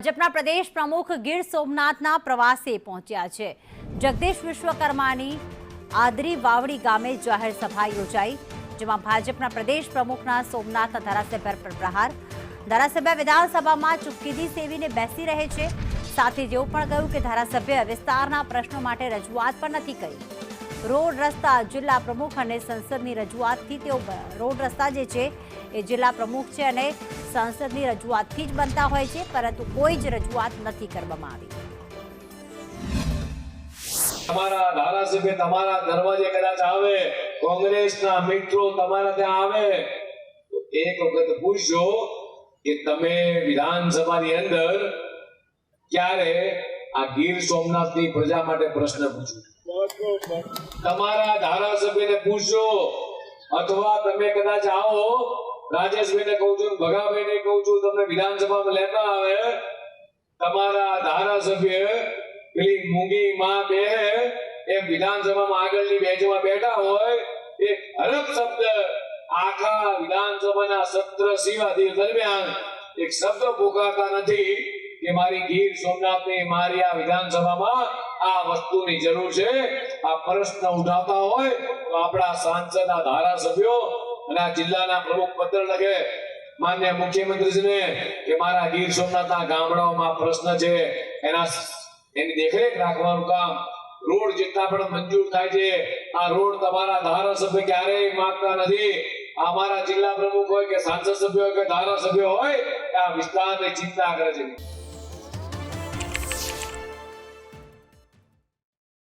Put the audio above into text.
ભાજપના પ્રદેશ પ્રમુખ ગીર સોમનાથના પ્રવાસે પહોંચ્યા છે। જગદીશ વિશ્વકર્માની આદરી વાવડી ગામે જાહેર સભા યોજાઈ, જેમાં ભાજપના પ્રદેશ પ્રમુખના સોમનાથના ધારાસભ્ય પર પ્રહાર। ધારાસભ્ય વિધાનસભામાં ચૂપકીદી સેવીને બેસી રહે છે। સાથે જ એવું પણ કહ્યું કે ધારાસભ્ય વિસ્તારના પ્રશ્નો માટે રજૂઆત પણ નથી કરી। રોડ રસ્તા જિલ્લા પ્રમુખ અને સંસદની રજૂઆતથી તેઓ રોડ રસ્તા જે છે એ જિલ્લા પ્રમુખ છે અને સંસદની રજૂઆતથી જ બનતા હોય છે, પરંતુ કોઈ જ રજૂઆત નથી કરવામાં આવી। તમારા ધારાસભ્ય તમારા દરવાજે કદાચ આવે, કોંગ્રેસના મિત્રો તમારા ત્યાં આવે, તો એક વખત પૂછજો કે તમે વિધાનસભાની અંદર ક્યારે આ ગીર સોમનાથની પ્રજા માટે પ્રશ્ન પૂછ્યો? તમારા ધારાસભ્યને પૂછજો, અથવા તમે કદાચ આવો, રાજેશભાઈને કહું છું, ભગાભાઈને કહું છું, તમને વિધાનસભામાં લેતા આવે, તમારા ધારાસભ્ય પેલી મૂંગી માં બે એમ વિધાનસભામાં આગળની બેંચમાં બેઠા હોય, એક હરફ શબ્દ આખા વિધાનસભાના સત્ર શિવાદિ દરમિયાન એક શબ્દ પોકારતા નથી કે મારી ગીર સોમનાથની મારી આ વિધાનસભામાં આ વસ્તુની જરૂર છે। આ પ્રશ્ન ઉઠાવતા હોય તો આપણા સાંસદના ધારાસભ્યો અને આ જિલ્લાના પ્રમુખ પત્ર લખે માન્ય મુખ્યમંત્રીશ્રીને કે મારા ગીર સોમનાથના ગામડાઓમાં પ્રશ્ન છે, એની દેખરેખ રાખવાનું કામ। રોડ જેટલા પણ મંજૂર થાય છે, આ રોડ તમારા ધારાસભ્ય ક્યારેય માંગતા નથી। અમારા જિલ્લા પ્રમુખ હોય કે સાંસદ સભ્ય હોય કે ધારાસભ્ય હોય, આ વિસ્તારની ચિંતા કરે છે।